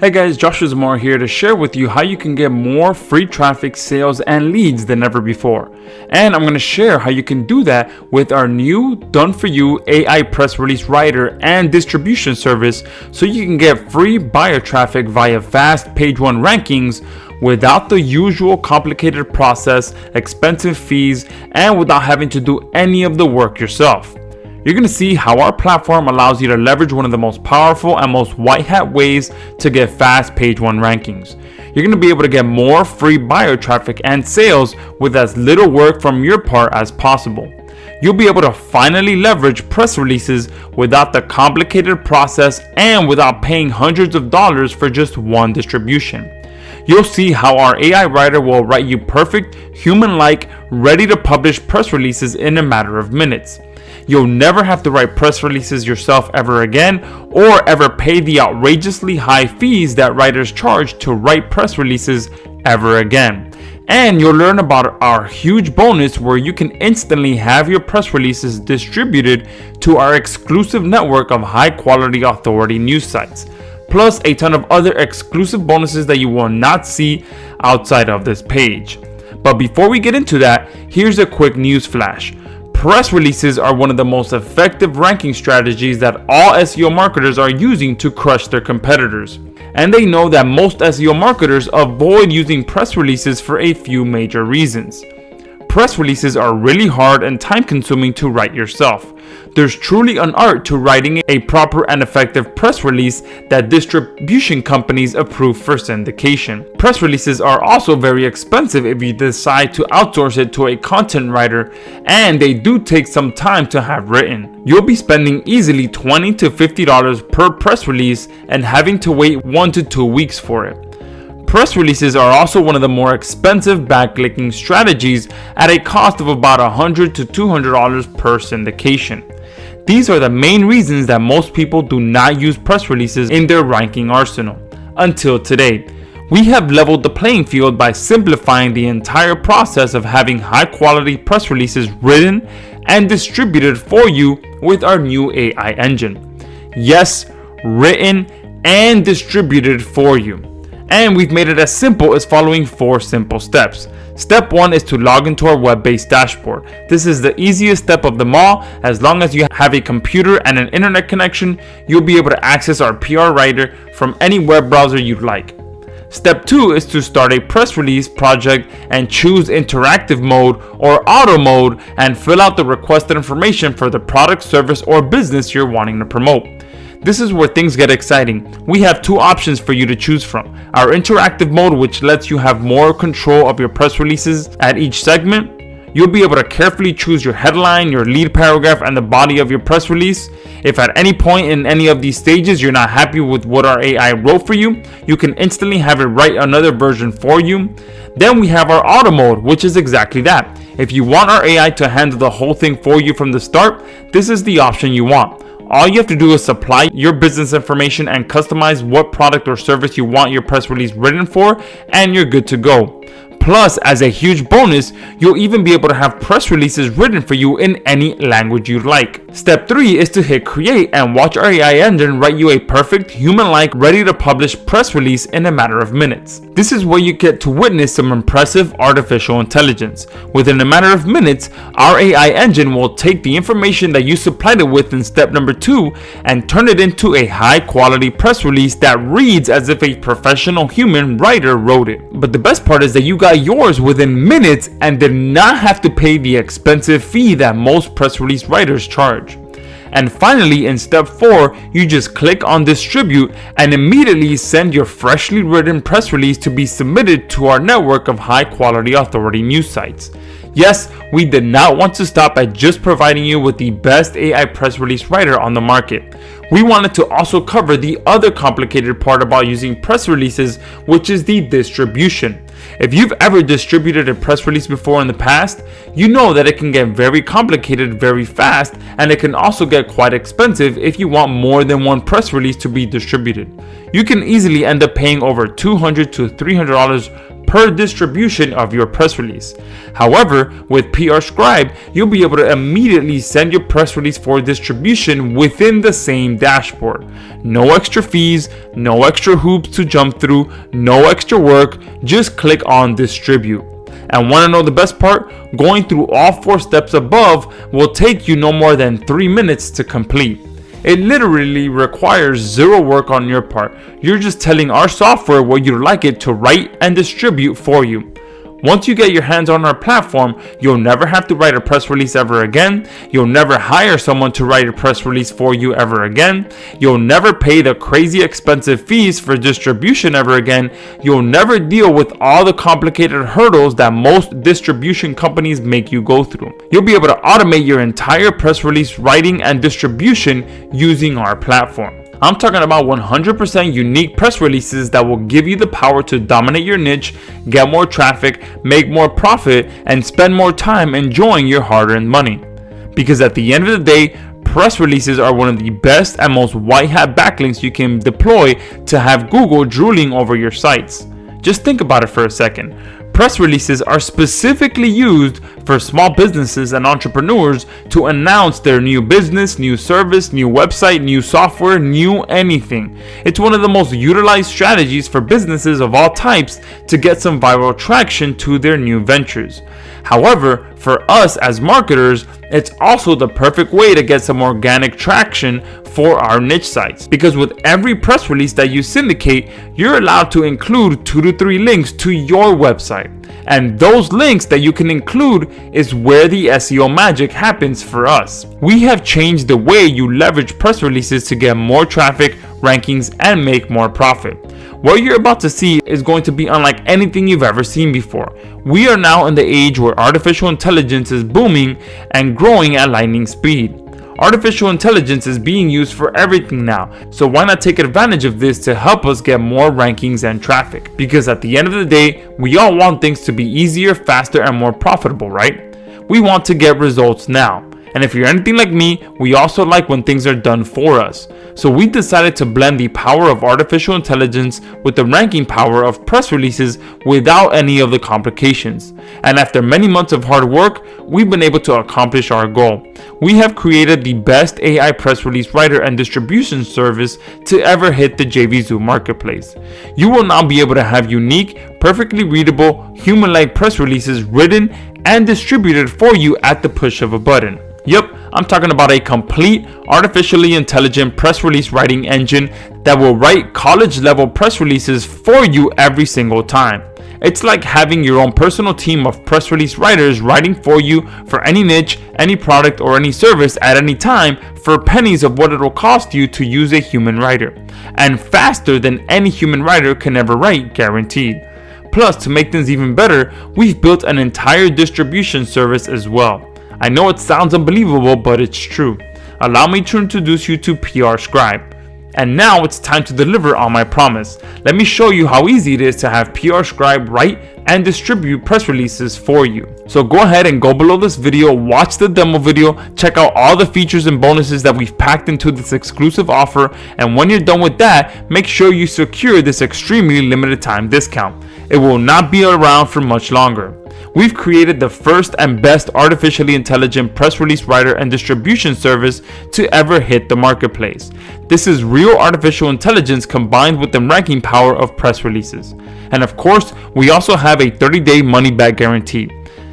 Hey guys, Joshua Zamora here to share with you how you can get more free traffic, sales, and leads than ever before. And I'm going to share how you can do that with our new done-for-you AI press release writer and distribution service, so you can get free buyer traffic via fast page one rankings without the usual complicated process, expensive fees, and without having to do any of the work yourself. You're going to see how our platform allows you to leverage one of the most powerful and most white hat ways to get fast page one rankings. You're going to be able to get more free buyer traffic and sales with as little work from your part as possible. You'll be able to finally leverage press releases without the complicated process and without paying hundreds of dollars for just one distribution. You'll see how our AI writer will write you perfect, human-like, ready to publish press releases in a matter of minutes. You'll never have to write press releases yourself ever again, or ever pay the outrageously high fees that writers charge to write press releases ever again. And you'll learn about our huge bonus where you can instantly have your press releases distributed to our exclusive network of high quality authority news sites, plus a ton of other exclusive bonuses that you will not see outside of this page. But before we get into that, here's a quick news flash. Press releases are one of the most effective ranking strategies that all SEO marketers are using to crush their competitors. And they know that most SEO marketers avoid using press releases for a few major reasons. Press releases are really hard and time consuming to write yourself. There's truly an art to writing a proper and effective press release that distribution companies approve for syndication. Press releases are also very expensive if you decide to outsource it to a content writer, and they do take some time to have written. You'll be spending easily $20 to $50 per press release and having to wait 1 to 2 weeks for it. Press releases are also one of the more expensive backlinking strategies at a cost of about $100 to $200 per syndication. These are the main reasons that most people do not use press releases in their ranking arsenal. Until today, we have leveled the playing field by simplifying the entire process of having high quality press releases written and distributed for you with our new AI engine. Yes, written and distributed for you. And we've made it as simple as following 4 simple steps. Step 1 is to log into our web-based dashboard. This is the easiest step of them all. As long as you have a computer and an internet connection, you'll be able to access our PR writer from any web browser you'd like. Step 2 is to start a press release project and choose interactive mode or auto mode and fill out the requested information for the product, service, or business you're wanting to promote. This is where things get exciting. We have 2 options for you to choose from. Our interactive mode, which lets you have more control of your press releases at each segment. You'll be able to carefully choose your headline, your lead paragraph, and the body of your press release. If at any point in any of these stages you're not happy with what our AI wrote for you, you can instantly have it write another version for you. Then we have our auto mode, which is exactly that. If you want our AI to handle the whole thing for you from the start, this is the option you want. All you have to do is supply your business information and customize what product or service you want your press release written for, and you're good to go. Plus, as a huge bonus, you'll even be able to have press releases written for you in any language you'd like. Step 3 is to hit create and watch our AI engine write you a perfect, human-like, ready to publish press release in a matter of minutes. This is where you get to witness some impressive artificial intelligence. Within a matter of minutes, our AI engine will take the information that you supplied it with in step number 2 and turn it into a high-quality press release that reads as if a professional human writer wrote it. But the best part is that you got yours within minutes and did not have to pay the expensive fee that most press release writers charge. And finally, in step 4, you just click on distribute and immediately send your freshly written press release to be submitted to our network of high quality authority news sites. Yes, we did not want to stop at just providing you with the best AI press release writer on the market. We wanted to also cover the other complicated part about using press releases, which is the distribution. If you've ever distributed a press release before in the past, you know that it can get very complicated very fast, and it can also get quite expensive if you want more than one press release to be distributed. You can easily end up paying over $200 to $300 per distribution of your press release. However, with PR Scribe, you'll be able to immediately send your press release for distribution within the same dashboard. No extra fees, no extra hoops to jump through, no extra work, just click on distribute. And want to know the best part? Going through all 4 steps above will take you no more than 3 minutes to complete. It literally requires zero work on your part. You're just telling our software what you'd like it to write and distribute for you. Once you get your hands on our platform, you'll never have to write a press release ever again. You'll never hire someone to write a press release for you ever again. You'll never pay the crazy expensive fees for distribution ever again. You'll never deal with all the complicated hurdles that most distribution companies make you go through. You'll be able to automate your entire press release writing and distribution using our platform. I'm talking about 100% unique press releases that will give you the power to dominate your niche, get more traffic, make more profit, and spend more time enjoying your hard-earned money. Because at the end of the day, press releases are one of the best and most white hat backlinks you can deploy to have Google drooling over your sites. Just think about it for a second. Press releases are specifically used for small businesses and entrepreneurs to announce their new business, new service, new website, new software, new anything. It's one of the most utilized strategies for businesses of all types to get some viral traction to their new ventures. However, for us as marketers, it's also the perfect way to get some organic traction for our niche sites. Because with every press release that you syndicate, you're allowed to include 2 to 3 links to your website. And those links that you can include is where the SEO magic happens for us. We have changed the way you leverage press releases to get more traffic, rankings, and make more profit. What you're about to see is going to be unlike anything you've ever seen before. We are now in the age where artificial intelligence is booming and growing at lightning speed. Artificial intelligence is being used for everything now, so why not take advantage of this to help us get more rankings and traffic? Because at the end of the day, we all want things to be easier, faster, and more profitable, right? We want to get results now. And if you're anything like me, we also like when things are done for us. So we decided to blend the power of artificial intelligence with the ranking power of press releases without any of the complications. And after many months of hard work, we've been able to accomplish our goal. We have created the best AI press release writer and distribution service to ever hit the JVZoo marketplace. You will now be able to have unique, perfectly readable, human-like press releases written and distributed for you at the push of a button. Yep, I'm talking about a complete artificially intelligent press release writing engine that will write college level press releases for you every single time. It's like having your own personal team of press release writers writing for you for any niche, any product, or any service at any time for pennies of what it will cost you to use a human writer. And faster than any human writer can ever write, guaranteed. Plus, to make things even better, we've built an entire distribution service as well. I know it sounds unbelievable, but it's true. Allow me to introduce you to PR Scribe. And now it's time to deliver on my promise. Let me show you how easy it is to have PR Scribe write and distribute press releases for you. So go ahead and go below this video, watch the demo video, check out all the features and bonuses that we've packed into this exclusive offer, and when you're done with that, make sure you secure this extremely limited time discount. It will not be around for much longer. We've created the first and best artificially intelligent press release writer and distribution service to ever hit the marketplace. This is real artificial intelligence combined with the ranking power of press releases. And of course, we also have a 30-day money-back guarantee.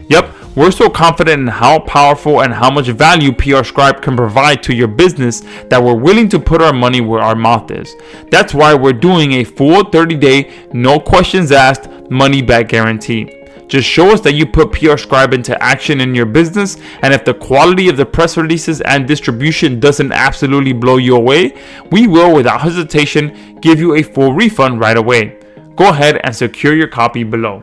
Yep, we're so confident in how powerful and how much value PR Scribe can provide to your business that we're willing to put our money where our mouth is. That's why we're doing a full 30-day, no questions asked, money-back guarantee. Just show us that you put PR Scribe into action in your business, and if the quality of the press releases and distribution doesn't absolutely blow you away, we will, without hesitation, give you a full refund right away. Go ahead and secure your copy below.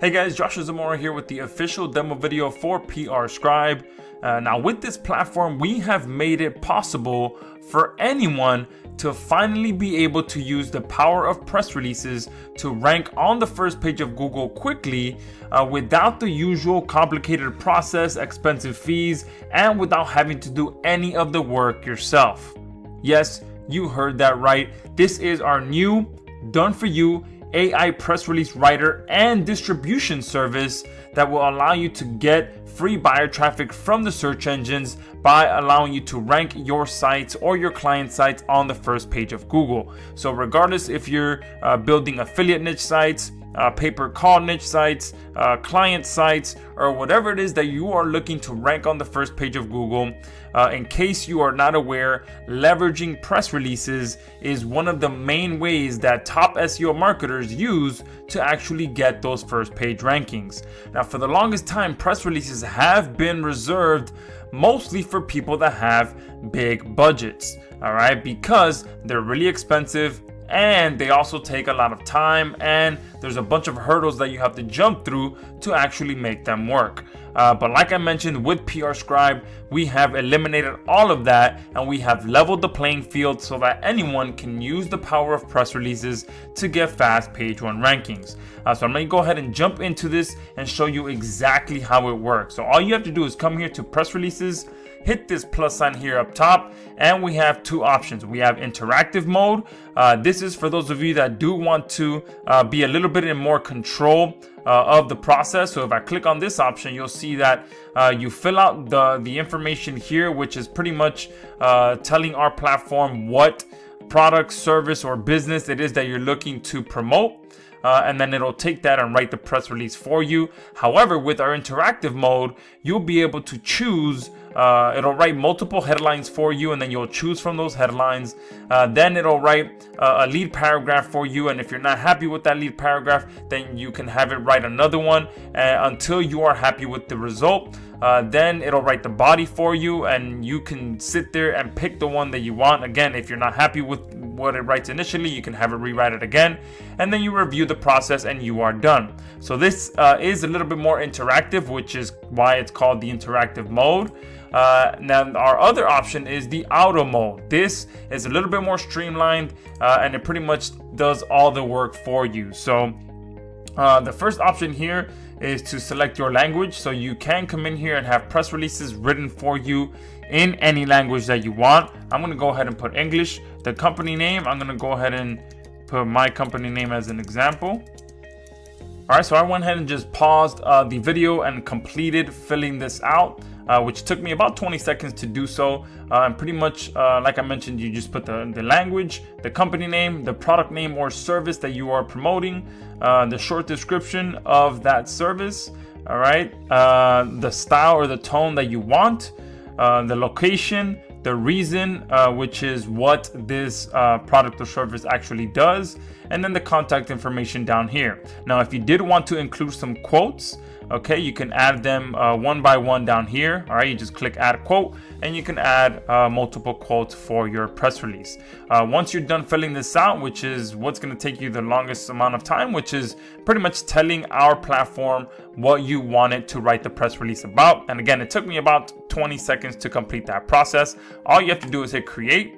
Hey guys, Joshua Zamora here with the official demo video for PR Scribe. Now with this platform, we have made it possible for anyone to finally be able to use the power of press releases to rank on the first page of Google quickly without the usual complicated process, expensive fees, and without having to do any of the work yourself. Yes, you heard that right. This is our new done-for-you AI press release writer and distribution service that will allow you to get free buyer traffic from the search engines by allowing you to rank your sites or your client sites on the first page of Google. So regardless if you're building affiliate niche sites, pay-per-call niche sites, client sites, or whatever it is that you are looking to rank on the first page of Google. In case you are not aware, leveraging press releases is one of the main ways that top SEO marketers use to actually get those first page rankings. Now, for the longest time, press releases have been reserved mostly for people that have big budgets, all right, because they're really expensive and they also take a lot of time, and there's a bunch of hurdles that you have to jump through to actually make them work. But like I mentioned, with PR Scribe, we have eliminated all of that, and we have leveled the playing field so that anyone can use the power of press releases to get fast page one rankings. So I'm going to go ahead and jump into this and show you exactly how it works. So all you have to do is come here to press releases, hit this plus sign here up top, and we have two options. We have interactive mode. This is for those of you that do want to be a little bit in more control of the process. So if I click on this option, you'll see that you fill out the information here, which is pretty much telling our platform what product, service, or business it is that you're looking to promote. And then it'll take that and write the press release for you. However, with our interactive mode, you'll be able to choose. It'll write multiple headlines for you, and then you'll choose from those headlines. Then it'll write a lead paragraph for you, and if you're not happy with that lead paragraph, then you can have it write another one until you are happy with the result. Then it'll write the body for you, and you can sit there and pick the one that you want. Again, if you're not happy with what it writes initially, you can have it rewrite it again, and then you review the process and you are done. So this is a little bit more interactive, which is why it's called the interactive mode. Now our other option is the auto mode. This is a little bit more streamlined, and it pretty much does all the work for you. So the first option here is to select your language. So you can come in here and have press releases written for you in any language that you want. I'm going to go ahead and put English. The company name, I'm going to go ahead and put my company name as an example. All right, so I went ahead and just paused the video and completed filling this out, which took me about 20 seconds to do so. And pretty much, like I mentioned, you just put the language, the company name, the product name or service that you are promoting, the short description of that service, all right, the style or the tone that you want, the location, the reason, which is what this product or service actually does, and then the contact information down here. Now, if you did want to include some quotes, okay, you can add them one by one down here. All right, you just click add quote, and you can add multiple quotes for your press release. Once you're done filling this out, which is what's going to take you the longest amount of time, which is pretty much telling our platform what you wanted to write the press release about. And again, it took me about 20 seconds to complete that process. All you have to do is hit create,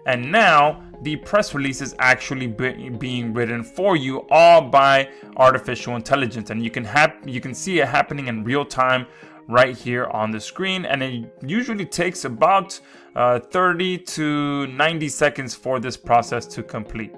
and now the press release is actually being written for you, all by artificial intelligence, and you can see it happening in real time right here on the screen, and it usually takes about 30 to 90 seconds for this process to complete.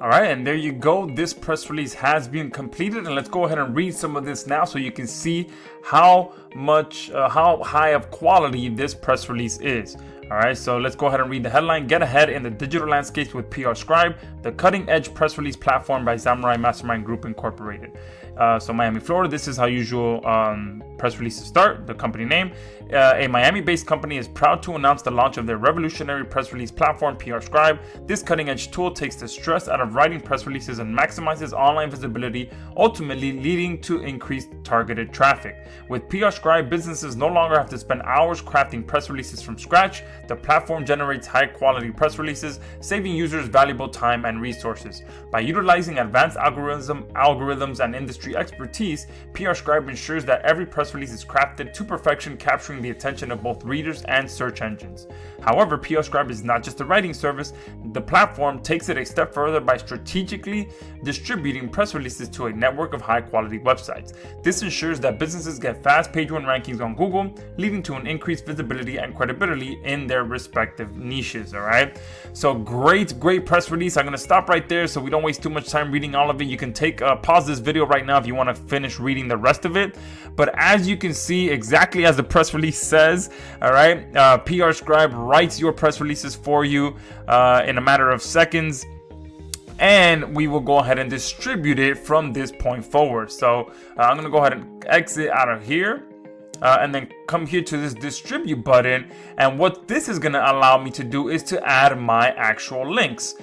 All right, and there you go. This press release has been completed, and let's go ahead and read some of this now so you can see how high of quality this press release is. All right, so let's go ahead and read the headline. Get ahead in the digital landscapes with PR Scribe, the cutting-edge press release platform by Samurai Mastermind Group Incorporated. So Miami, Florida, this is how usual press releases start. The company name. A Miami-based company is proud to announce the launch of their revolutionary press release platform, PR Scribe. This cutting-edge tool takes the stress out of writing press releases and maximizes online visibility, ultimately leading to increased targeted traffic. With PR Scribe, businesses no longer have to spend hours crafting press releases from scratch. The platform generates high-quality press releases, saving users valuable time and resources. By utilizing advanced algorithms and industry expertise, PR Scribe ensures that every press release is crafted to perfection, capturing the attention of both readers and search engines. However, PR Scribe is not just a writing service. The platform takes it a step further by strategically distributing press releases to a network of high-quality websites. This ensures that businesses get fast page one rankings on Google, leading to an increased visibility and credibility in in their respective niches. All right, so great press release. I'm going to stop right there so we don't waste too much time reading all of it. You can pause this video right now if you want to finish reading the rest of it. But as you can see, exactly as the press release says, all right, PR Scribe writes your press releases for you in a matter of seconds, and we will go ahead and distribute it from this point forward. So I'm going to go ahead and exit out of here and then come here to this distribute button. And what this is going to allow me to do is to add my actual links.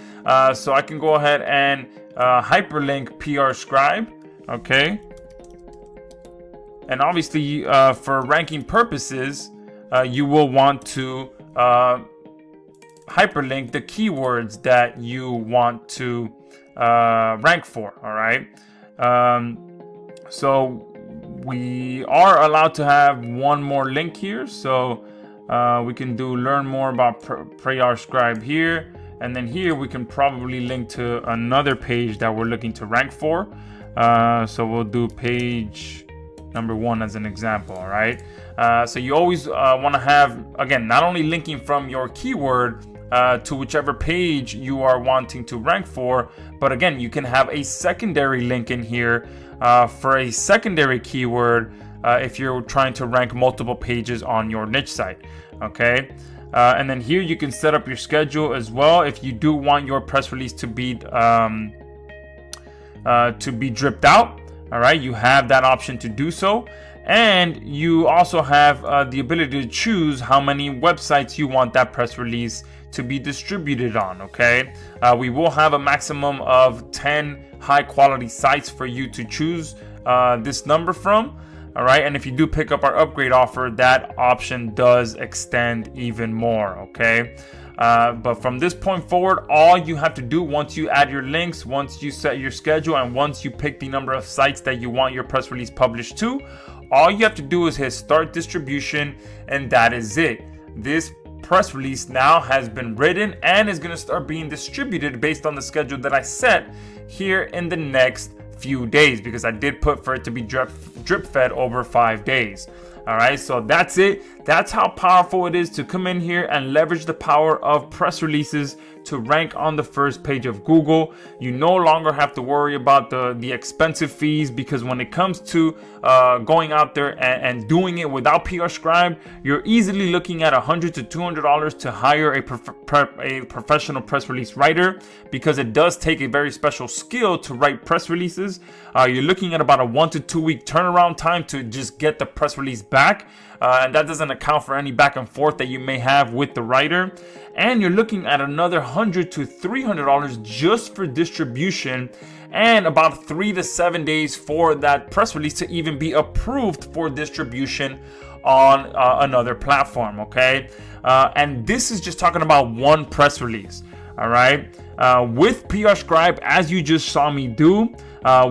So I can go ahead and hyperlink PR Scribe. Okay. And obviously for ranking purposes, you will want to hyperlink the keywords that you want to rank for. All right. So we are allowed to have one more link here. So we can do learn more about PR Scribe here. And then here we can probably link to another page that we're looking to rank for. So we'll do page number 1 as an example. All right. So you always want to have, again, not only linking from your keyword to whichever page you are wanting to rank for, but again, you can have a secondary link in here for a secondary keyword if you're trying to rank multiple pages on your niche site. Okay. And then here you can set up your schedule as well if you do want your press release to be dripped out. All right, you have that option to do so. And you also have the ability to choose how many websites you want that press release to be distributed on. Okay, we will have a maximum of 10 high quality sites for you to choose this number from. All right, and if you do pick up our upgrade offer, that option does extend even more. Okay. But from this point forward, all you have to do once you add your links, once you set your schedule, and once you pick the number of sites that you want your press release published to, all you have to do is hit start distribution, and that is it. This press release now has been written and is going to start being distributed based on the schedule that I set here in the next few days, because I did put for it to be drip fed over 5 days. All right, so that's it. That's how powerful it is to come in here and leverage the power of press releases to rank on the first page of Google. You no longer have to worry about the expensive fees, because when it comes to going out there and doing it without PR Scribe, you're easily looking at $100 to $200 to hire a professional press release writer, because it does take a very special skill to write press releases. You're looking at about a 1 to 2 week turnaround time to just get the press release back. And that doesn't account for any back and forth that you may have with the writer. And you're looking at another $100 to $300 just for distribution, and about 3 to 7 days for that press release to even be approved for distribution on another platform. Okay. And this is just talking about one press release. All right. With PR Scribe, as you just saw me do,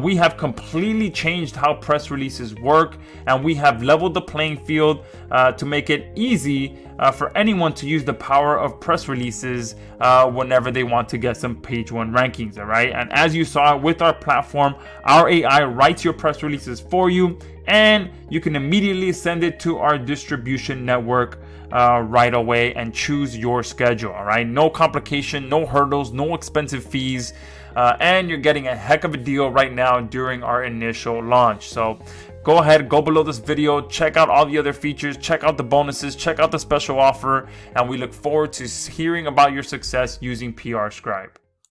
we have completely changed how press releases work, and we have leveled the playing field to make it easy for anyone to use the power of press releases whenever they want to get some page 1 rankings. All right. And as you saw with our platform, our AI writes your press releases for you, and you can immediately send it to our distribution network right away and choose your schedule. All right. No complication, no hurdles, no expensive fees. And you're getting a heck of a deal right now during our initial launch. So go ahead, go below this video, check out all the other features, check out the bonuses, check out the special offer, and we look forward to hearing about your success using PR Scribe.